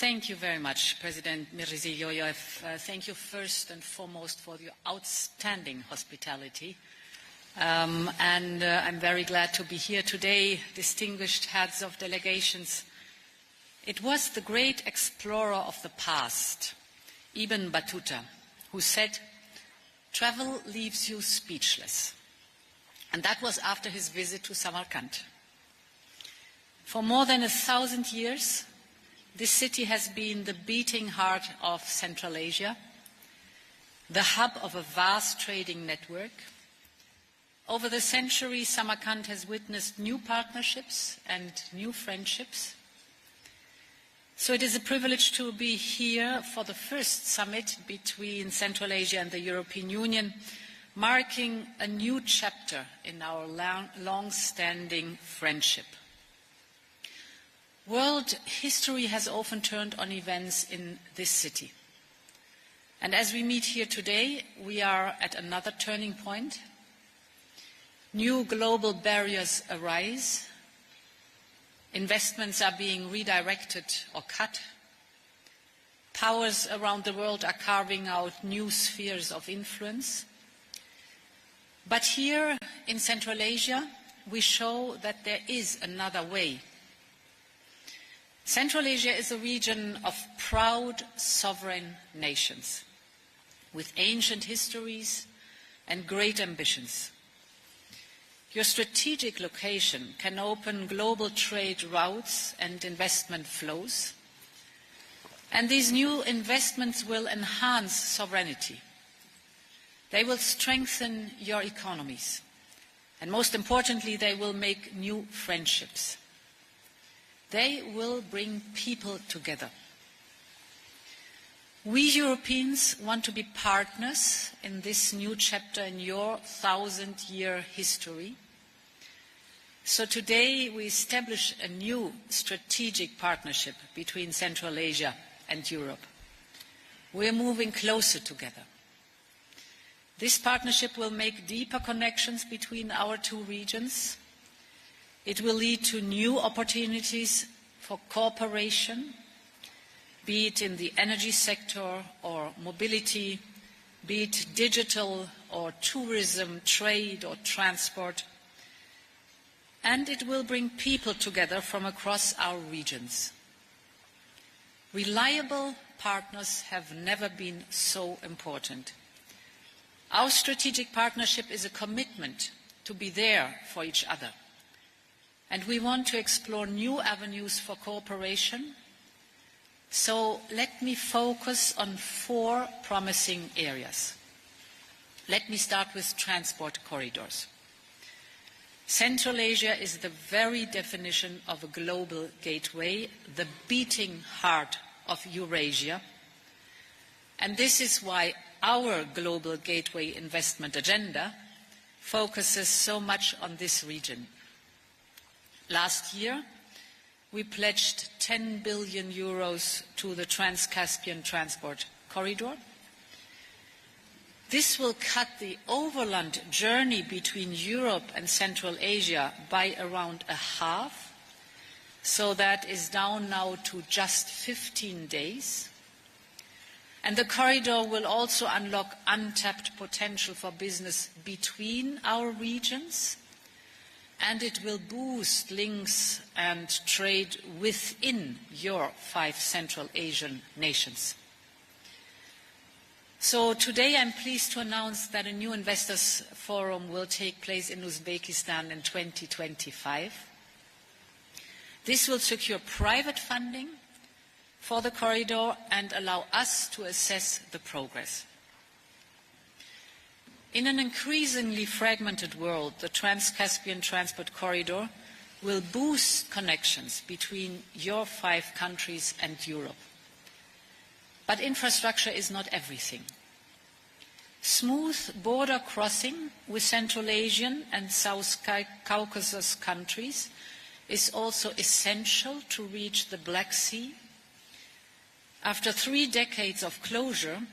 Thank you very much, President Mirziyoyev. Thank you first and foremost for your outstanding hospitality. I'm very glad to be here today, distinguished heads of delegations. It was the great explorer of the past, Ibn Battuta, who said, "Travel leaves you speechless." And that was after his visit to Samarkand. For more than 1,000 years, this city has been the beating heart of Central Asia, the hub of a vast trading network. Over the centuries, Samarkand has witnessed new partnerships and new friendships. So it is a privilege to be here for the first summit between Central Asia and the European Union, marking a new chapter in our long-standing friendship. World history has often turned on events in this city. And as we meet here today, we are at another turning point. New global barriers arise. Investments are being redirected or cut. Powers around the world are carving out new spheres of influence. But here in Central Asia, we show that there is another way. Central Asia is a region of proud sovereign nations with ancient histories and great ambitions. Your strategic location can open global trade routes and investment flows, and these new investments will enhance sovereignty. They will strengthen your economies, and most importantly, they will make new friendships. They will bring people together. We Europeans want to be partners in this new chapter in your 1,000-year history. So today we establish a new strategic partnership between Central Asia and Europe. We are moving closer together. This partnership will make deeper connections between our two regions. It will lead to new opportunities for cooperation, be it in the energy sector or mobility, be it digital or tourism, trade or transport. And it will bring people together from across our regions. Reliable partners have never been so important. Our strategic partnership is a commitment to be there for each other. And we want to explore new avenues for cooperation. So let me focus on 4 promising areas. Let me start with transport corridors. Central Asia is the very definition of a global gateway, the beating heart of Eurasia. And this is why our global gateway investment agenda focuses so much on this region. Last year, we pledged 10 billion euros to the Trans-Caspian transport corridor. This will cut the overland journey between Europe and Central Asia by around a half, so that is down now to just 15 days. And the corridor will also unlock untapped potential for business between our regions, and it will boost links and trade within your 5 Central Asian nations. So today I'm pleased to announce that a new investors forum will take place in Uzbekistan in 2025. This will secure private funding for the corridor and allow us to assess the progress. In an increasingly fragmented world, the Trans-Caspian transport corridor will boost connections between your 5 countries and Europe. But infrastructure is not everything. Smooth border crossing with Central Asian and South Caucasus countries is also essential to reach the Black Sea. After 3 decades of closure,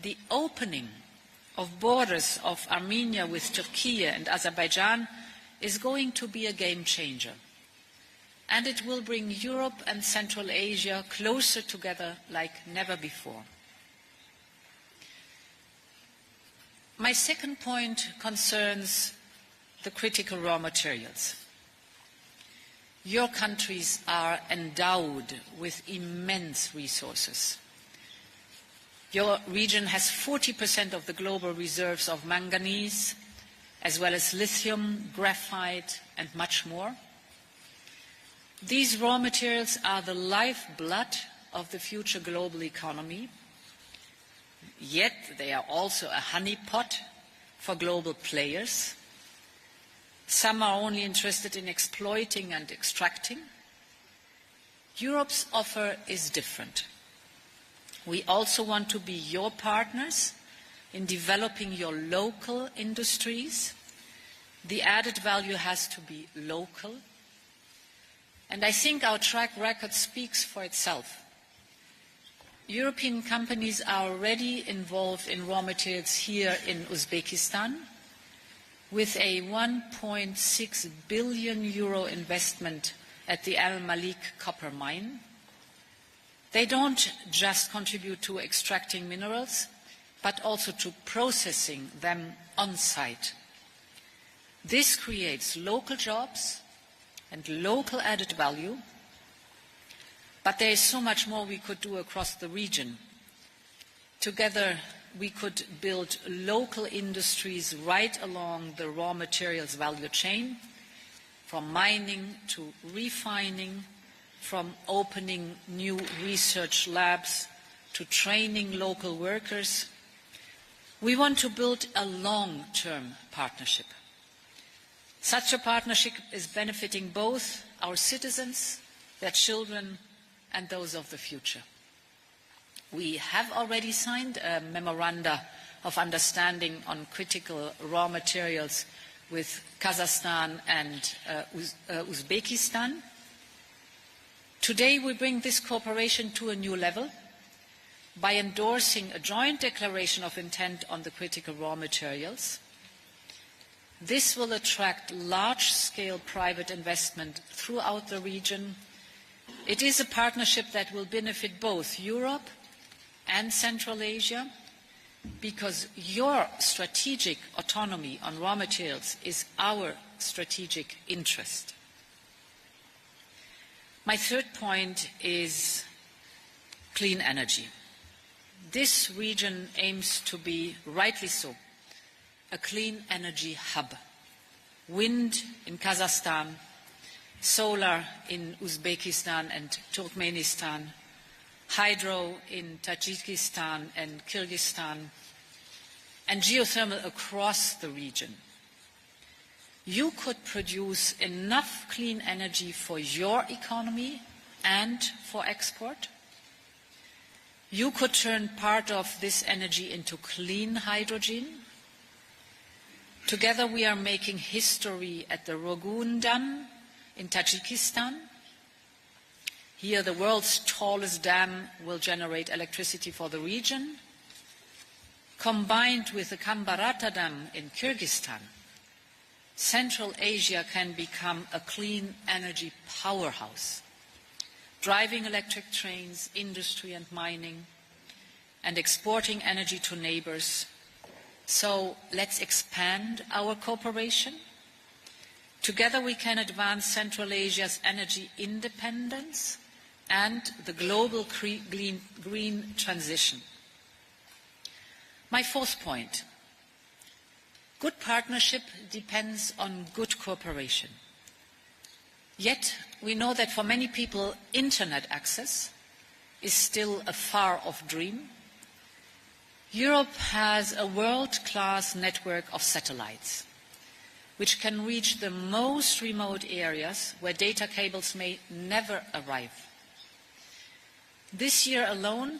the opening of borders of Armenia with Turkey and Azerbaijan is going to be a game changer. and it will bring Europe and Central Asia closer together like never before. My second point concerns the critical raw materials. Your countries are endowed with immense resources. Your region has 40% of the global reserves of manganese, as well as lithium, graphite, and much more. These raw materials are the lifeblood of the future global economy, yet they are also a honeypot for global players. Some are only interested in exploiting and extracting. Europe's offer is different. We also want to be your partners in developing your local industries. The added value has to be local. And I think our track record speaks for itself. European companies are already involved in raw materials here in Uzbekistan, with a 1.6 billion euro investment at the Al Malik copper mine. They don't just contribute to extracting minerals, but also to processing them on site. This creates local jobs and local added value, but there is so much more we could do across the region. Together, we could build local industries right along the raw materials value chain, from mining to refining, from opening new research labs to training local workers. We want to build a long-term partnership. Such a partnership is benefiting both our citizens, their children, and those of the future. We have already signed a memoranda of understanding on critical raw materials with Kazakhstan and Uzbekistan. Today we bring this cooperation to a new level by endorsing a joint declaration of intent on the critical raw materials. This will attract large-scale private investment throughout the region. It is a partnership that will benefit both Europe and Central Asia, because your strategic autonomy on raw materials is our strategic interest. My third point is clean energy. This region aims to be, rightly so, a clean energy hub. Wind in Kazakhstan, solar in Uzbekistan and Turkmenistan, hydro in Tajikistan and Kyrgyzstan, and geothermal across the region. You could produce enough clean energy for your economy and for export. You could turn part of this energy into clean hydrogen. Together we are making history at the Rogun Dam in Tajikistan. Here the world's tallest dam will generate electricity for the region. Combined with the Kambarata Dam in Kyrgyzstan, Central Asia can become a clean energy powerhouse, driving electric trains, industry and mining, and exporting energy to neighbors. So let's expand our cooperation. Together we can advance Central Asia's energy independence and the global green transition. My fourth point. Good partnership depends on good cooperation. Yet we know that for many people, internet access is still a far-off dream. Europe has a world-class network of satellites, which can reach the most remote areas where data cables may never arrive. This year alone,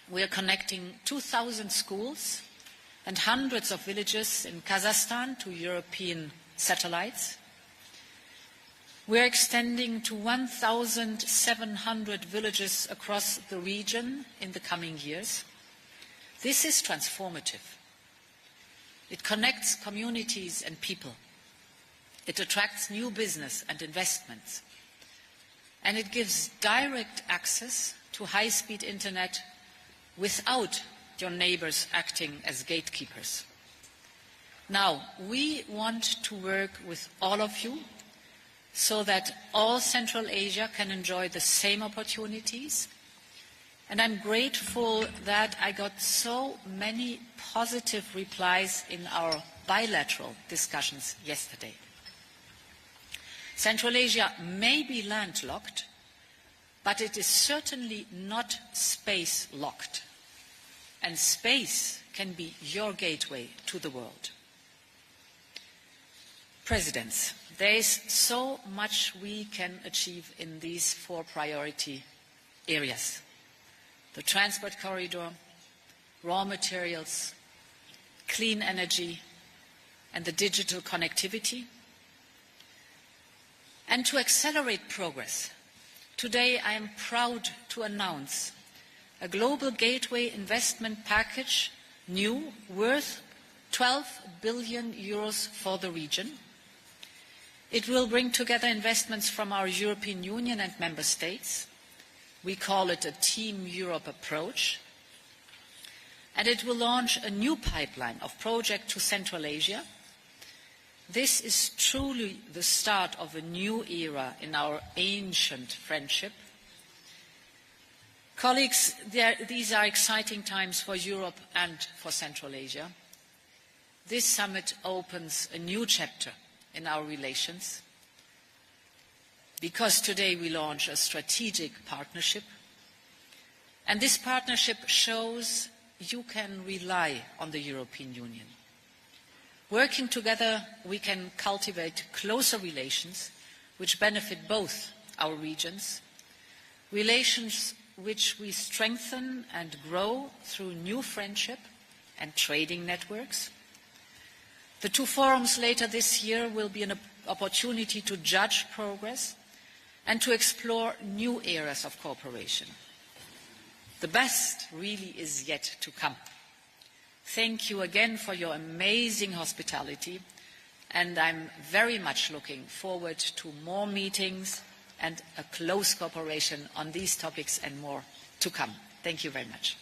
we are connecting 2,000 schools and hundreds of villages in Kazakhstan to European satellites. We are extending to 1,700 villages across the region in the coming years. This is transformative. It connects communities and people. It attracts new business and investments. and it gives direct access to high-speed internet without your neighbors acting as gatekeepers. Now, we want to work with all of you so that all Central Asia can enjoy the same opportunities. And I'm grateful that I got so many positive replies in our bilateral discussions yesterday. Central Asia may be landlocked, but it is certainly not space-locked. And space can be your gateway to the world. Presidents, there is so much we can achieve in these 4 priority areas: the transport corridor, raw materials, clean energy, and the digital connectivity. And to accelerate progress, today I am proud to announce a global gateway investment package, new, worth 12 billion euros for the region. It will bring together investments from our European Union and member states. We call it a Team Europe approach. And it will launch a new pipeline of projects to Central Asia. This is truly the start of a new era in our ancient friendship. Colleagues, these are exciting times for Europe and for Central Asia. This summit opens a new chapter in our relations, because today we launch a strategic partnership, and this partnership shows you can rely on the European Union. Working together, we can cultivate closer relations which benefit both our regions, relations which we strengthen and grow through new friendship and trading networks. The 2 forums later this year will be an opportunity to judge progress and to explore new areas of cooperation. The best really is yet to come. Thank you again for your amazing hospitality, and I'm very much looking forward to more meetings and a close cooperation on these topics and more to come. Thank you very much.